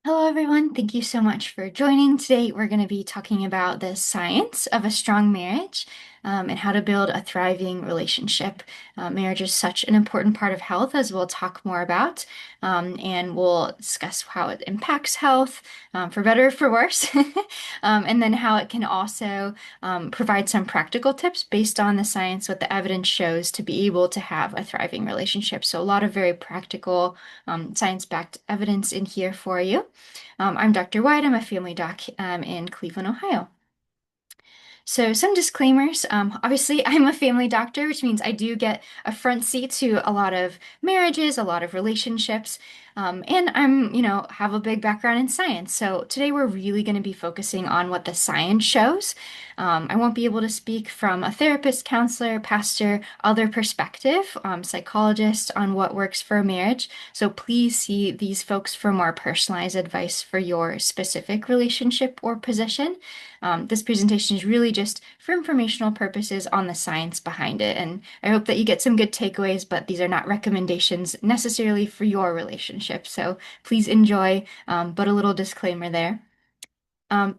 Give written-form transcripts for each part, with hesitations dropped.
Hello, everyone. Thank you so much for joining. Today, we're going to be talking about the science of a strong marriage, and how to build a thriving relationship. Marriage is such an important part of health, as we'll talk more about, and we'll discuss how it impacts health, for better or for worse, and then how it can also provide some practical tips based on the science, what the evidence shows to be able to have a thriving relationship. So, a lot of very practical, science-backed evidence in here for you. I'm Dr. White. I'm a family doc in Cleveland, Ohio. So, some disclaimers. Obviously, I'm a family doctor, which means I do get a front seat to a lot of marriages, a lot of relationships, and have a big background in science. So, today we're really going to be focusing on what the science shows. I won't be able to speak from a therapist, counselor, pastor, other perspective, psychologist on what works for a marriage. So, please see these folks for more personalized advice for your specific relationship or position. This presentation is really just for informational purposes on the science behind it, and I hope that you get some good takeaways, but these are not recommendations necessarily for your relationship, so please enjoy, but a little disclaimer there.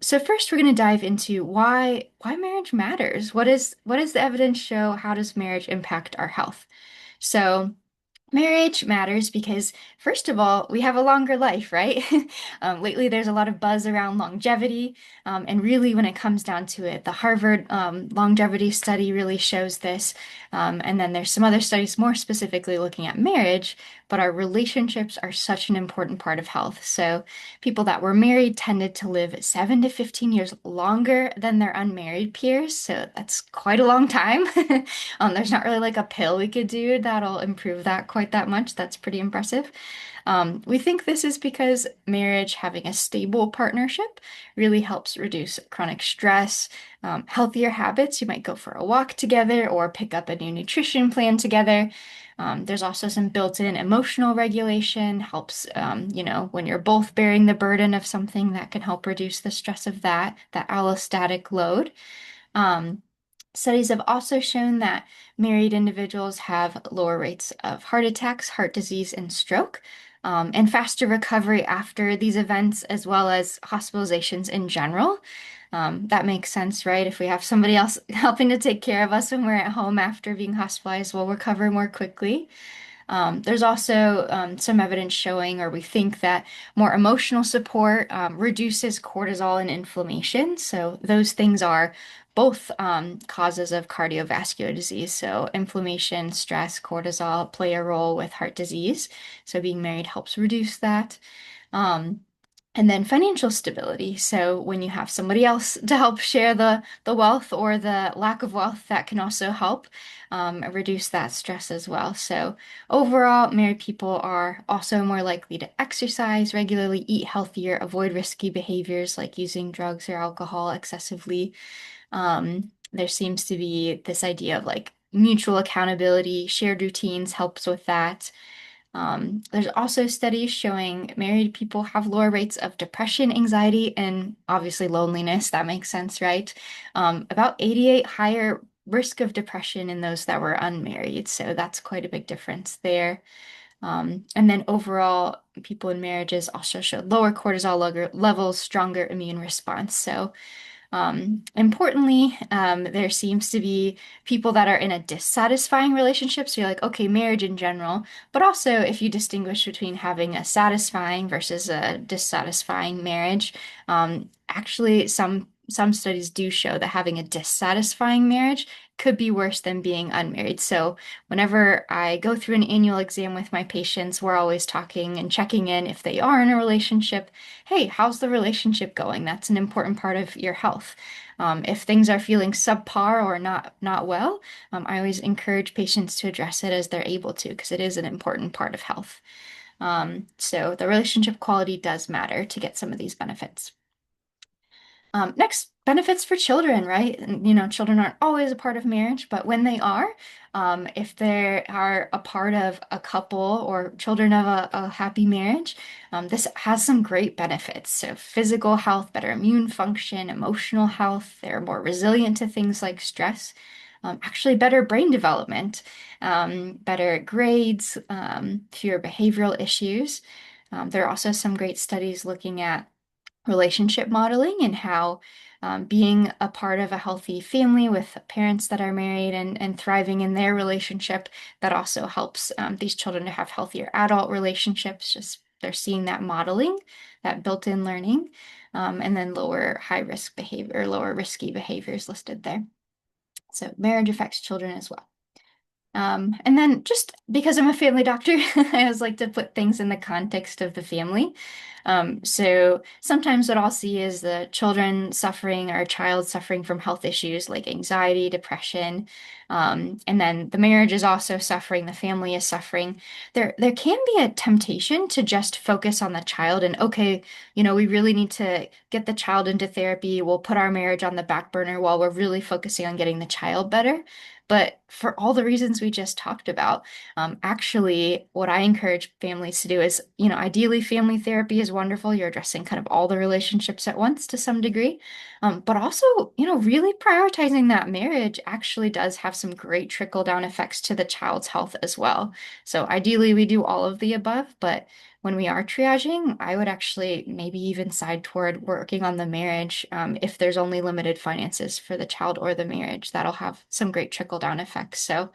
So first we're going to dive into why marriage matters. What does the evidence show? How does marriage impact our health? So marriage matters because, first of all, we have a longer life, right? Lately, there's a lot of buzz around longevity. And really, when it comes down to it, the Harvard longevity study really shows this. And then there's some other studies more specifically looking at marriage, but our relationships are such an important part of health. So people that were married tended to live 7 to 15 years longer than their unmarried peers. So that's quite a long time. There's not really like a pill we could do that'll improve that quite that much. That's pretty impressive. We think this is because marriage, having a stable partnership, really helps reduce chronic stress, healthier habits. You might go for a walk together or pick up a new nutrition plan together. There's also some built-in emotional regulation, helps, when you're both bearing the burden of something that can help reduce the stress of that allostatic load. Um, Studies have also shown that married individuals have lower rates of heart attacks, heart disease, and stroke, and faster recovery after these events, as well as hospitalizations in general. That makes sense, right? If we have somebody else helping to take care of us when we're at home after being hospitalized, we'll recover more quickly. There's also some evidence showing, or we think that more emotional support reduces cortisol and inflammation. So those things are both causes of cardiovascular disease. So inflammation, stress, cortisol play a role with heart disease. So being married helps reduce that. Um, and then financial stability. So when you have somebody else to help share the wealth or the lack of wealth, that can also help reduce that stress as well. So overall, married people are also more likely to exercise regularly, eat healthier, avoid risky behaviors like using drugs or alcohol excessively. There seems to be this idea of like mutual accountability, shared routines helps with that. There's also studies showing married people have lower rates of depression, anxiety, and obviously loneliness. That makes sense, right? About 88 higher risk of depression in those that were unmarried. So that's quite a big difference there. And then overall, people in marriages also showed lower cortisol levels, stronger immune response. So importantly, there seems to be people that are in a dissatisfying relationship. So you're like, okay, marriage in general, but also if you distinguish between having a satisfying versus a dissatisfying marriage, actually some studies do show that having a dissatisfying marriage could be worse than being unmarried. So whenever I go through an annual exam with my patients, we're always talking and checking in if they are in a relationship. Hey, how's the relationship going? That's an important part of your health. If things are feeling subpar or not well, I always encourage patients to address it as they're able to, because it is an important part of health. So the relationship quality does matter to get some of these benefits. Next, benefits for children, right? And, children aren't always a part of marriage, but when they are, if they are a part of a couple or children of a happy marriage, this has some great benefits. So physical health, better immune function, emotional health, they're more resilient to things like stress, actually better brain development, better grades, fewer behavioral issues. There are also some great studies looking at relationship modeling and how being a part of a healthy family with parents that are married and thriving in their relationship, that also helps these children to have healthier adult relationships. Just they're seeing that modeling, that built-in learning, and then lower high risk behavior, lower risky behaviors listed there. So marriage affects children as well. And then just because I'm a family doctor, I always like to put things in the context of the family. So sometimes what I'll see is the children suffering or a child suffering from health issues like anxiety, depression, and then the marriage is also suffering, the family is suffering. There can be a temptation to just focus on the child and okay, we really need to get the child into therapy. We'll put our marriage on the back burner while we're really focusing on getting the child better. But for all the reasons we just talked about, actually, what I encourage families to do is, ideally, family therapy is wonderful. You're addressing kind of all the relationships at once to some degree. But also, really prioritizing that marriage actually does have some great trickle-down effects to the child's health as well. So ideally, we do all of the above, but when we are triaging, I would actually maybe even side toward working on the marriage if there's only limited finances for the child or the marriage. That'll have some great trickle-down effects. So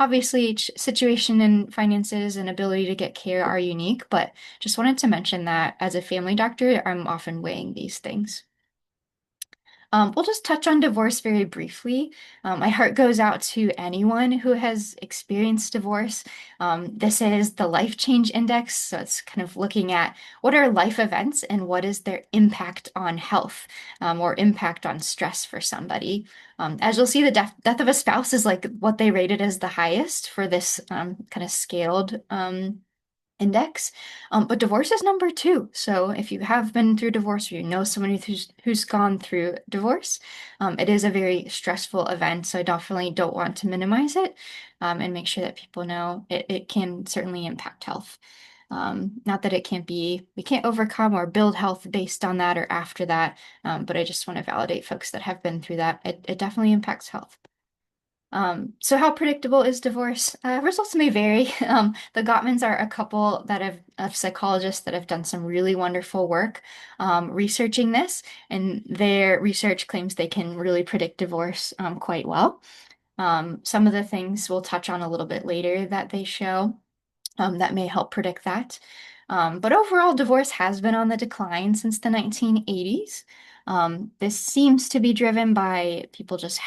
obviously each situation and finances and ability to get care are unique, but just wanted to mention that as a family doctor, I'm often weighing these things. We'll just touch on divorce very briefly. My heart goes out to anyone who has experienced divorce. This is the Life Change Index, so it's kind of looking at what are life events and what is their impact on health or impact on stress for somebody. As you'll see, the death of a spouse is like what they rated as the highest for this kind of scaled index. But divorce is number two. So if you have been through divorce or you know someone who's gone through divorce, it is a very stressful event. So I definitely don't want to minimize it and make sure that people know it can certainly impact health. Not that we can't overcome or build health based on that or after that, but I just want to validate folks that have been through that. It definitely impacts health. So how predictable is divorce? Results may vary. The Gottmans are a couple of psychologists that have done some really wonderful work researching this, and their research claims they can really predict divorce quite well. Some of the things we'll touch on a little bit later that they show that may help predict that. But overall, divorce has been on the decline since the 1980s. This seems to be driven by people just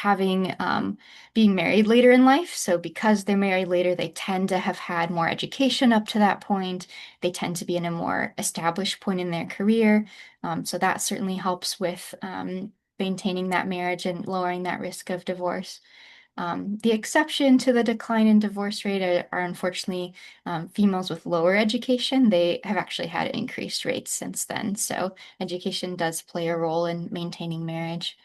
being married later in life. So because they're married later, they tend to have had more education up to that point. They tend to be in a more established point in their career. So that certainly helps with maintaining that marriage and lowering that risk of divorce. The exception to the decline in divorce rate are unfortunately females with lower education. They have actually had increased rates since then. So education does play a role in maintaining marriage.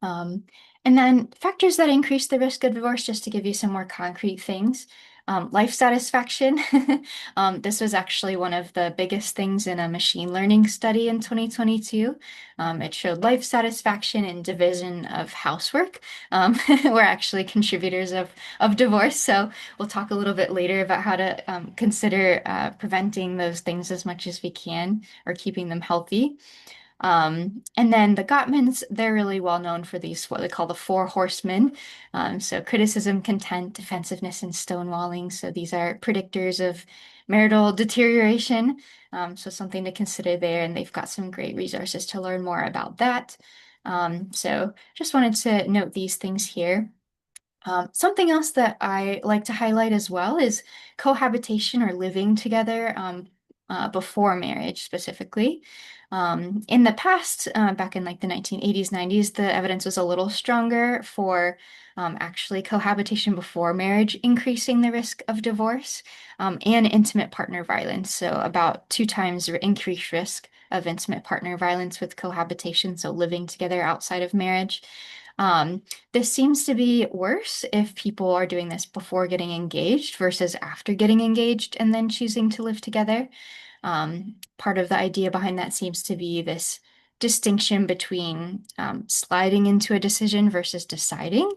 Um, and then factors that increase the risk of divorce, just to give you some more concrete things. Life satisfaction. This was actually one of the biggest things in a machine learning study in 2022. It showed life satisfaction and division of housework were actually contributors of divorce. So we'll talk a little bit later about how to consider preventing those things as much as we can or keeping them healthy. And then the Gottmans, they're really well known for these, what they call the four horsemen. So criticism, contempt, defensiveness, and stonewalling. So these are predictors of marital deterioration. So something to consider there. And they've got some great resources to learn more about that. So just wanted to note these things here. Something else that I like to highlight as well is cohabitation or living together before marriage specifically. In the past, back in like the 1980s, 90s, the evidence was a little stronger for actually cohabitation before marriage, increasing the risk of divorce and intimate partner violence. So about 2 times increased risk of intimate partner violence with cohabitation, so living together outside of marriage. This seems to be worse if people are doing this before getting engaged versus after getting engaged and then choosing to live together. Part of the idea behind that seems to be this distinction between sliding into a decision versus deciding.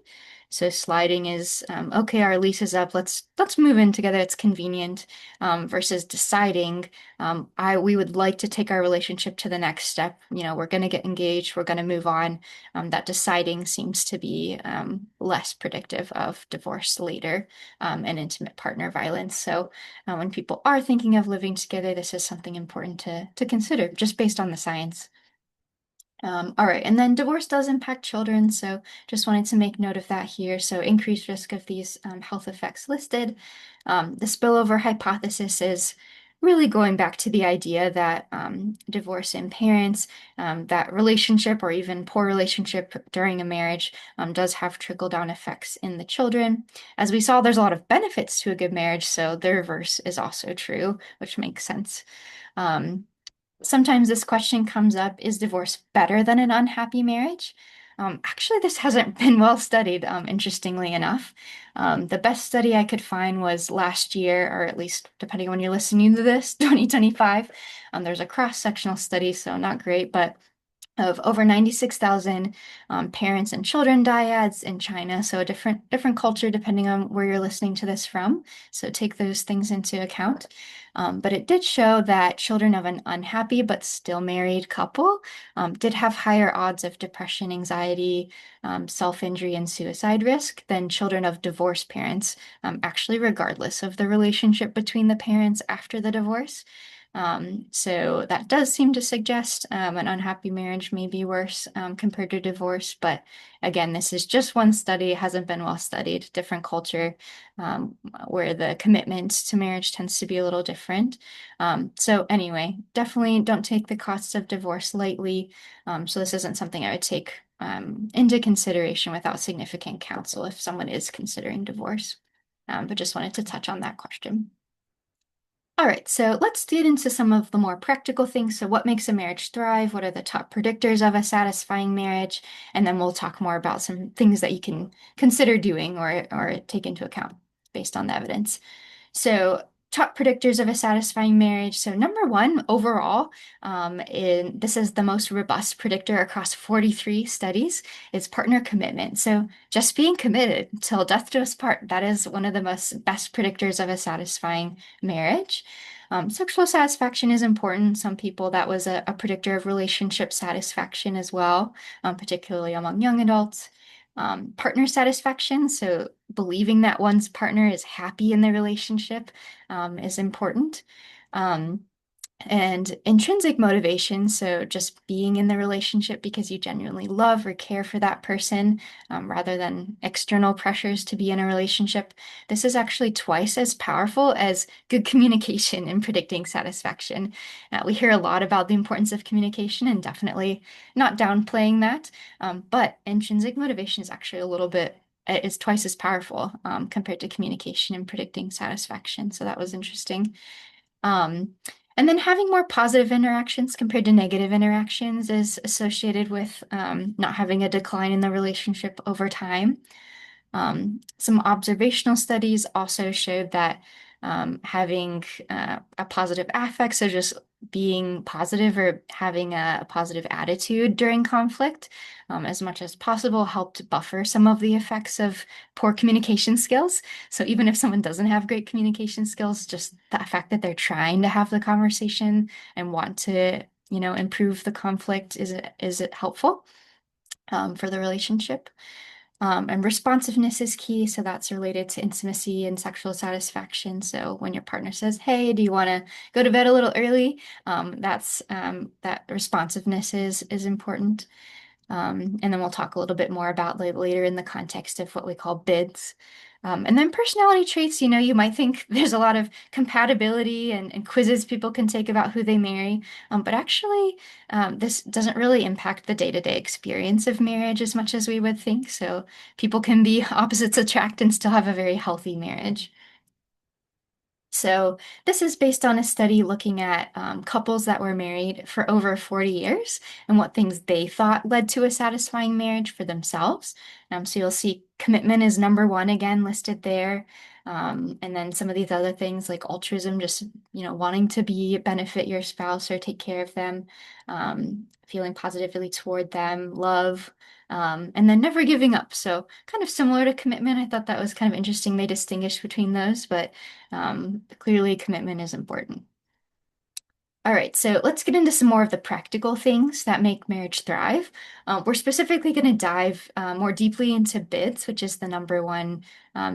So sliding is okay, our lease is up, let's move in together, it's convenient, versus deciding I we would like to take our relationship to the next step. We're going to get engaged, we're going to move on. That deciding seems to be less predictive of divorce later, and intimate partner violence. So when people are thinking of living together, this is something important to consider just based on the science. All right, and then divorce does impact children, so just wanted to make note of that here. So increased risk of these health effects listed. The spillover hypothesis is really going back to the idea that divorce in parents, that relationship or even poor relationship during a marriage does have trickle-down effects in the children. As we saw, there's a lot of benefits to a good marriage, so the reverse is also true, which makes sense. Um, Sometimes this question comes up, is divorce better than an unhappy marriage? Actually, this hasn't been well studied, interestingly enough. The best study I could find was last year, or at least depending on when you're listening to this, 2025. There's a cross-sectional study, so not great, but of over 96,000 parents and children dyads in China. So a different culture depending on where you're listening to this from. So take those things into account. But it did show that children of an unhappy but still married couple did have higher odds of depression, anxiety, self-injury, and suicide risk than children of divorced parents, actually regardless of the relationship between the parents after the divorce. So that does seem to suggest an unhappy marriage may be worse compared to divorce. But again, this is just one study, it hasn't been well studied, different culture where the commitment to marriage tends to be a little different. So anyway, definitely don't take the costs of divorce lightly. So this isn't something I would take into consideration without significant counsel if someone is considering divorce. But just wanted to touch on that question. All right, so let's get into some of the more practical things. So what makes a marriage thrive? What are the top predictors of a satisfying marriage? And then we'll talk more about some things that you can consider doing or take into account based on the evidence. So, top predictors of a satisfying marriage. So, number one, overall, this is the most robust predictor across 43 studies, is partner commitment. So, just being committed till death do us part, that is one of the best predictors of a satisfying marriage. Sexual satisfaction is important. Some people, that was a predictor of relationship satisfaction as well, particularly among young adults. Partner satisfaction, so believing that one's partner is happy in the relationship is important. Um, and intrinsic motivation, so just being in the relationship because you genuinely love or care for that person, rather than external pressures to be in a relationship. This is actually twice as powerful as good communication in predicting satisfaction. We hear a lot about the importance of communication and definitely not downplaying that, but intrinsic motivation is actually is twice as powerful compared to communication in predicting satisfaction. So that was interesting. Um, and then having more positive interactions compared to negative interactions is associated with not having a decline in the relationship over time. Some observational studies also showed that having a positive affect, so just being positive or having a positive attitude during conflict, as much as possible, helped buffer some of the effects of poor communication skills. So even if someone doesn't have great communication skills, just the fact that they're trying to have the conversation and want to, improve the conflict, is it helpful for the relationship? And responsiveness is key, so that's related to intimacy and sexual satisfaction. So when your partner says, "Hey, do you want to go to bed a little early?" That responsiveness is important. And then we'll talk a little bit more about later in the context of what we call bids. And then personality traits, you might think there's a lot of compatibility and quizzes people can take about who they marry, but actually, this doesn't really impact the day-to-day experience of marriage as much as we would think. So people can be opposites attract and still have a very healthy marriage. So this is based on a study looking at couples that were married for over 40 years and what things they thought led to a satisfying marriage for themselves. So you'll see commitment is number one again listed there. And then some of these other things like altruism, just, wanting to benefit your spouse or take care of them, feeling positively toward them, love, and then never giving up. So kind of similar to commitment. I thought that was kind of interesting. They distinguish between those, but clearly commitment is important. All right, so let's get into some more of the practical things that make marriage thrive. We're specifically going to dive more deeply into bids, which is the number one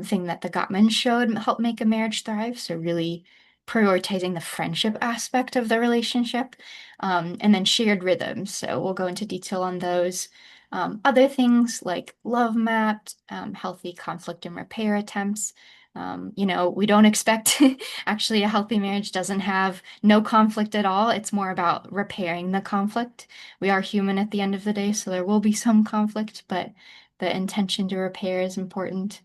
thing that the Gottman showed help make a marriage thrive. So really prioritizing the friendship aspect of the relationship, and then shared rhythms. So we'll go into detail on those. Other things like love mapped, healthy conflict and repair attempts. We don't expect actually a healthy marriage doesn't have no conflict at all. It's more about repairing the conflict. We are human at the end of the day, so there will be some conflict, but the intention to repair is important.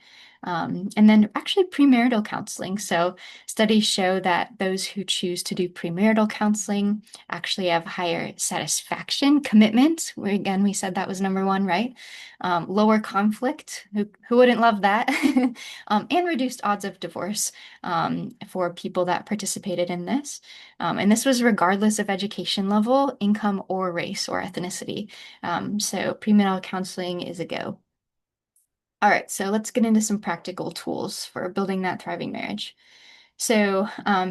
And then actually premarital counseling. So studies show that those who choose to do premarital counseling actually have higher satisfaction, commitment. Again, we said that was number one, right? Lower conflict. Who wouldn't love that? And reduced odds of divorce for people that participated in this. And this was regardless of education level, income, or race or ethnicity. So premarital counseling is a go. All right, so let's get into some practical tools for building that thriving marriage. So,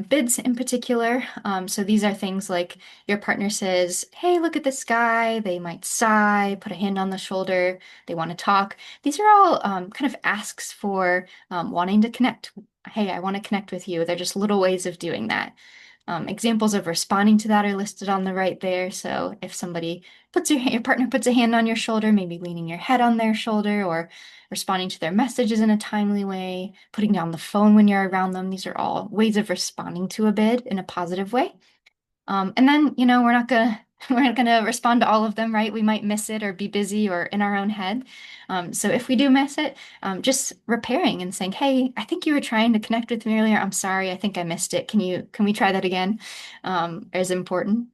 bids in particular. So these are things like your partner says, "Hey, look at this guy." They might sigh, put a hand on the shoulder. They want to talk. These are all kind of asks for wanting to connect. Hey, I want to connect with you. They're just little ways of doing that. Examples of responding to that are listed on the right there. So if somebody your partner puts a hand on your shoulder, maybe leaning your head on their shoulder, or responding to their messages in a timely way, putting down the phone when you're around them, these are all ways of responding to a bid in a positive way. And then, we're not gonna we're not gonna respond to all of them, right? We might miss it or be busy or in our own head. So if we do miss it, just repairing and saying, "Hey, I think you were trying to connect with me earlier. I'm sorry, I think I missed it. Can we try that again?" Is important.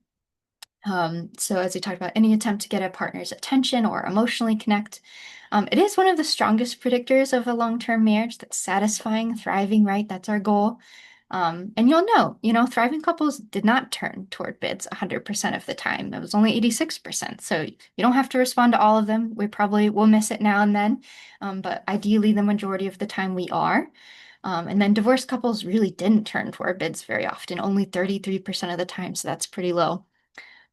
So as we talked about, any attempt to get a partner's attention or emotionally connect, it is one of the strongest predictors of a long-term marriage that's satisfying, thriving, right? That's our goal. And thriving couples did not turn toward bids 100% of the time. It was only 86%. So you don't have to respond to all of them. We probably will miss it now and then, but ideally the majority of the time we are. And then divorced couples really didn't turn toward bids very often, only 33% of the time. So that's pretty low.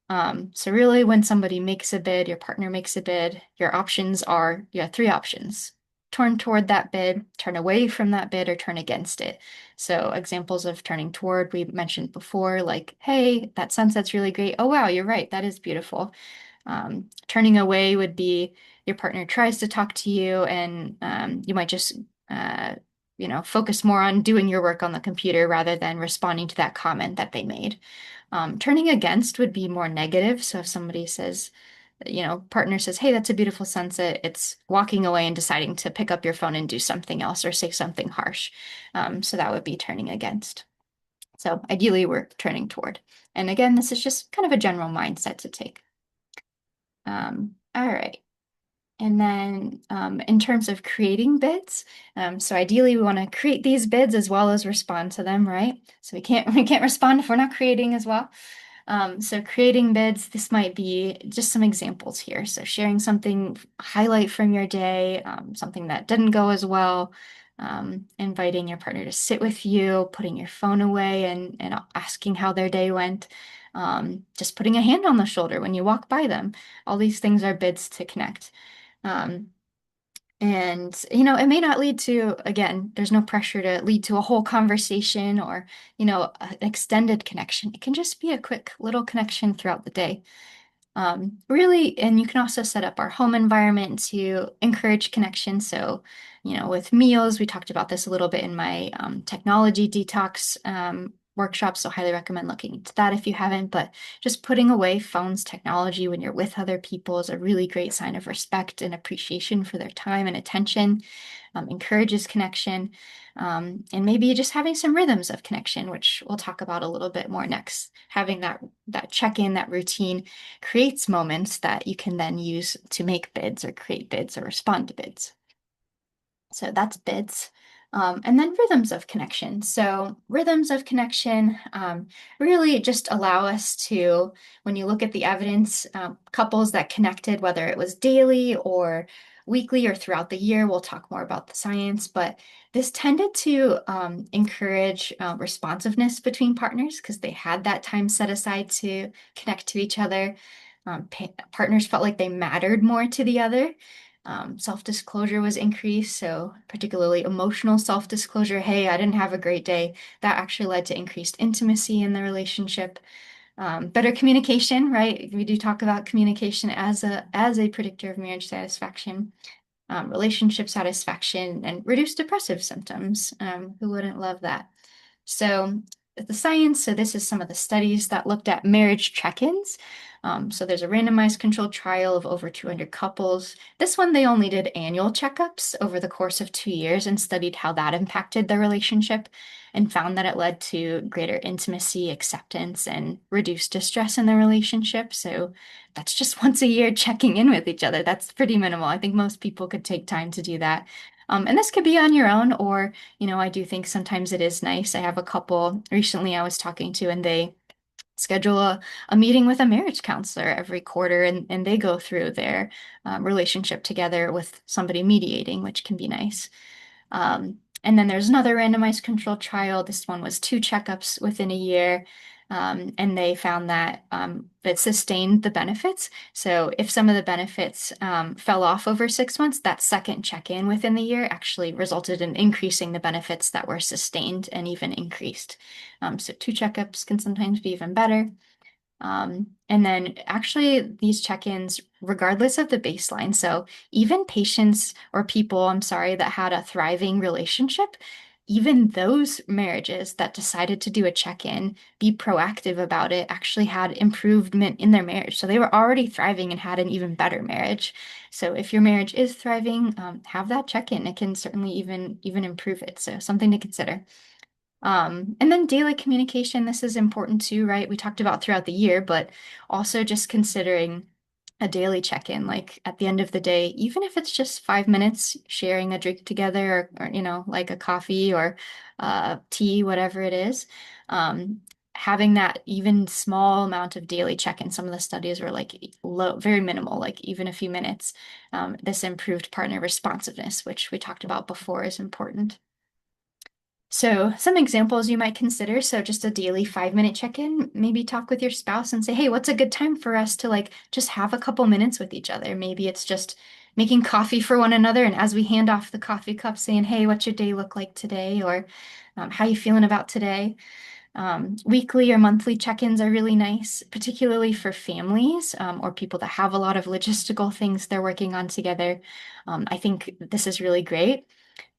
So really when somebody makes a bid, your partner makes a bid, you have three options. Turn toward that bid, turn away from that bid, or turn against it. So examples of turning toward we mentioned before, like, "Hey, that sunset's really great. Oh, wow, you're right. That is beautiful." Turning away would be your partner tries to talk to you and you might just, uh, focus more on doing your work on the computer rather than responding to that comment that they made. Turning against would be more negative. So if somebody says, partner says, "Hey, that's a beautiful sunset," it's walking away and deciding to pick up your phone and do something else or say something harsh. So that would be turning against. So ideally, we're turning toward. And again, this is just kind of a general mindset to take. All right. And then in terms of creating bids, so ideally we want to create these bids as well as respond to them, right? So we can't we can't respond if we're not creating as well. So creating bids, this might be just some examples here. So sharing something, highlight from your day, something that didn't go as well, inviting your partner to sit with you, putting your phone away and asking how their day went, just putting a hand on the shoulder when you walk by them. All these things are bids to connect. Um, and, it may not lead to, again, there's no pressure to lead to a whole conversation or, an extended connection. It can just be a quick little connection throughout the day. Really, and you can also set up our home environment to encourage connection. So, with meals, we talked about this a little bit in my technology detox workshop. So, highly recommend looking into that if you haven't. But just putting away phones, technology when you're with other people is a really great sign of respect and appreciation for their time and attention. Encourages connection, and maybe just having some rhythms of connection, which we'll talk about a little bit more next. Having that check-in, that routine creates moments that you can then use to make bids or create bids or respond to bids. So that's bids. And then rhythms of connection. So rhythms of connection really just allow us to, when you look at the evidence, couples that connected, whether it was daily or weekly or throughout the year, we'll talk more about the science, but this tended to encourage responsiveness between partners because they had that time set aside to connect to each other. Partners felt like they mattered more to the other. Self-disclosure was increased, so particularly emotional self-disclosure. Hey, I didn't have a great day. That actually led to increased intimacy in the relationship. Better communication, right? We do talk about communication as a predictor of marriage satisfaction, relationship satisfaction, and reduced depressive symptoms. Who wouldn't love that? So the science, so this is some of the studies that looked at marriage check-ins. So there's a randomized controlled trial of over 200 couples. This one, they only did annual checkups over the course of 2 years and studied how that impacted the relationship and found that it led to greater intimacy, acceptance, and reduced distress in the relationship. So that's just once a year checking in with each other. That's pretty minimal. I think most people could take time to do that. And this could be on your own, or I do think sometimes it is nice. I have a couple recently I was talking to, and they schedule a meeting with a marriage counselor every quarter, and they go through their relationship together with somebody mediating, which can be nice. And then there's another randomized controlled trial. This one was 2 checkups within a year. And they found that it sustained the benefits. So if some of the benefits fell off over 6 months, that second check-in within the year actually resulted in increasing the benefits that were sustained and even increased. So 2 checkups can sometimes be even better. And then actually these check-ins, regardless of the baseline, so even patients or people, I'm sorry, that had a thriving relationship, even those marriages that decided to do a check-in, be proactive about it, actually had improvement in their marriage. So they were already thriving and had an even better marriage. So if your marriage is thriving, have that check-in. It can certainly even improve it. So something to consider. And then daily communication, this is important too, right? We talked about throughout the year, but also just considering a daily check-in, like at the end of the day, even if it's just 5 minutes, sharing a drink together, or like a coffee or tea, whatever it is. Having that even small amount of daily check-in, some of the studies were like low, very minimal, like even a few minutes. This improved partner responsiveness, which we talked about before, is important. So some examples you might consider. So just a daily 5-minute check-in, maybe talk with your spouse and say, hey, what's a good time for us to like just have a couple minutes with each other? Maybe it's just making coffee for one another. And as we hand off the coffee cup, saying, hey, what's your day look like today? Or how you feeling about today? Weekly or monthly check-ins are really nice, particularly for families or people that have a lot of logistical things they're working on together. I think this is really great.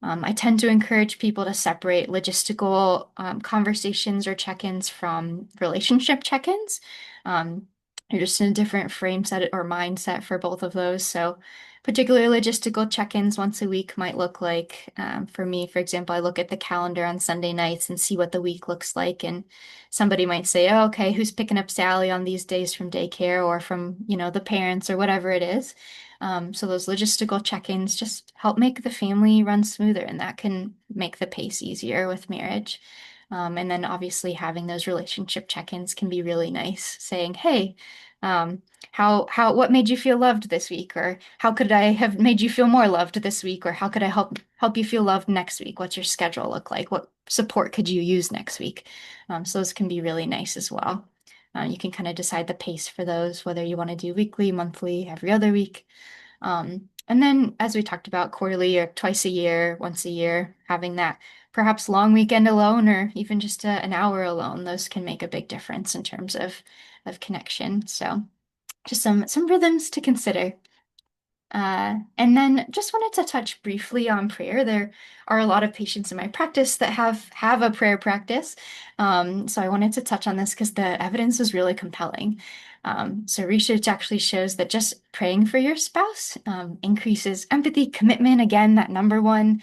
I tend to encourage people to separate logistical conversations or check-ins from relationship check-ins. You're just in a different frame set or mindset for both of those. So particularly logistical check-ins once a week might look like, for me, for example, I look at the calendar on Sunday nights and see what the week looks like. And somebody might say, oh, okay, who's picking up Sally on these days from daycare or from, the parents or whatever it is. So those logistical check-ins just help make the family run smoother, and that can make the pace easier with marriage. And then obviously having those relationship check-ins can be really nice, saying, hey, what made you feel loved this week? Or how could I have made you feel more loved this week? Or how could I help you feel loved next week? What's your schedule look like? What support could you use next week? So those can be really nice as well. You can kind of decide the pace for those, whether you want to do weekly, monthly, every other week. And then, as we talked about, quarterly or twice a year, once a year, having that perhaps long weekend alone or even just an hour alone, those can make a big difference in terms of connection. So just some rhythms to consider. And then just wanted to touch briefly on prayer. There are a lot of patients in my practice that have a prayer practice. So I wanted to touch on this because the evidence is really compelling. So research actually shows that just praying for your spouse increases empathy, commitment, again, that number one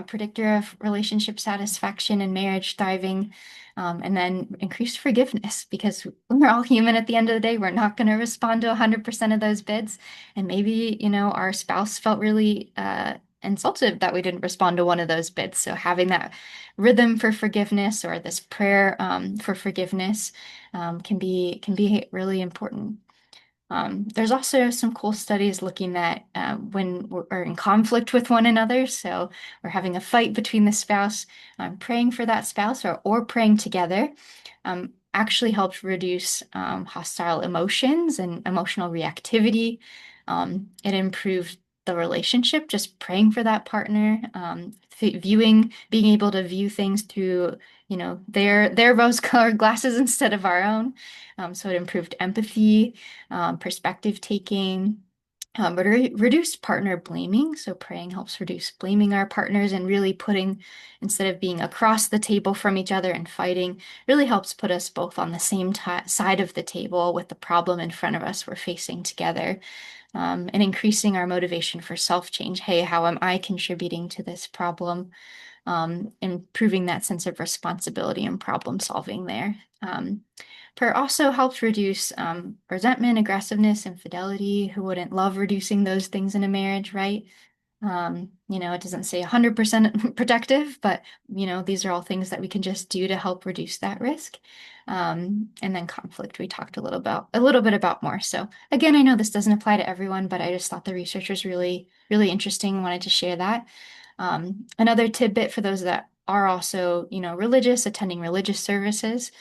predictor of relationship satisfaction and marriage thriving. And then increased forgiveness because we're all human at the end of the day. We're not going to respond to 100% of those bids. And maybe, our spouse felt really insulted that we didn't respond to one of those bits. So having that rhythm for forgiveness or this prayer for forgiveness can be really important. There's also some cool studies looking at when we're in conflict with one another. So we're having a fight between the spouse, praying for that spouse or praying together actually helps reduce hostile emotions and emotional reactivity. It improved the relationship, just praying for that partner, viewing, being able to view things through, their rose-colored glasses instead of our own. So it improved empathy, perspective taking, but reduce partner blaming. So praying helps reduce blaming our partners and really putting, instead of being across the table from each other and fighting, really helps put us both on the same side of the table with the problem in front of us we're facing together, and increasing our motivation for self-change. Hey, how am I contributing to this problem? Improving that sense of responsibility and problem solving there. Prayer also helps reduce resentment, aggressiveness, infidelity. Who wouldn't love reducing those things in a marriage, right? It doesn't say 100% protective, but these are all things that we can just do to help reduce that risk. And then conflict, we talked a little bit about more. So again, I know this doesn't apply to everyone, but I just thought the research was really, really interesting. Wanted to share that. Another tidbit for those that are also, religious, attending religious services.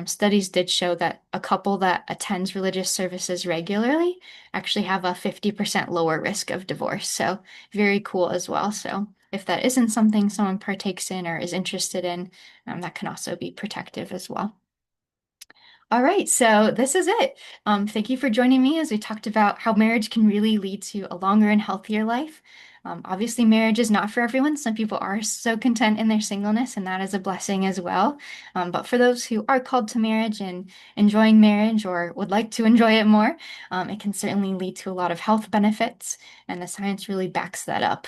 Studies did show that a couple that attends religious services regularly actually have a 50% lower risk of divorce. So very cool as well. So if that isn't something someone partakes in or is interested in, that can also be protective as well. All right, so this is it. Thank you for joining me as we talked about how marriage can really lead to a longer and healthier life. Obviously, marriage is not for everyone. Some people are so content in their singleness, and that is a blessing as well. But for those who are called to marriage and enjoying marriage or would like to enjoy it more, it can certainly lead to a lot of health benefits, and the science really backs that up.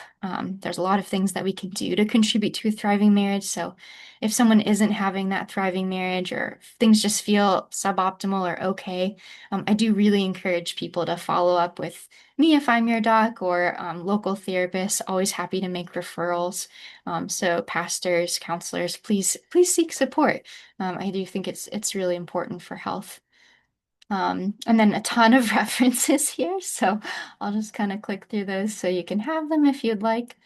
There's a lot of things that we can do to contribute to a thriving marriage. So if someone isn't having that thriving marriage or things just feel suboptimal or okay, I do really encourage people to follow up with me if I'm your doc or local therapists. Always happy to make referrals. So pastors, counselors, please seek support. I do think it's really important for health. And then a ton of references here, so I'll just kind of click through those so you can have them if you'd like.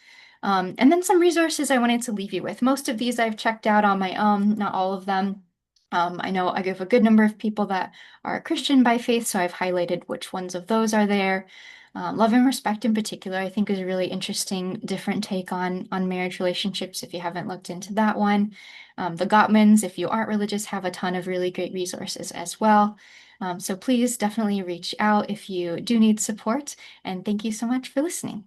And then some resources I wanted to leave you with. Most of these I've checked out on my own, not all of them. I know I give a good number of people that are Christian by faith, so I've highlighted which ones of those are there. Love and Respect in particular, I think is a really interesting, different take on marriage relationships if you haven't looked into that one. The Gottmans, if you aren't religious, have a ton of really great resources as well. So please definitely reach out if you do need support, and thank you so much for listening.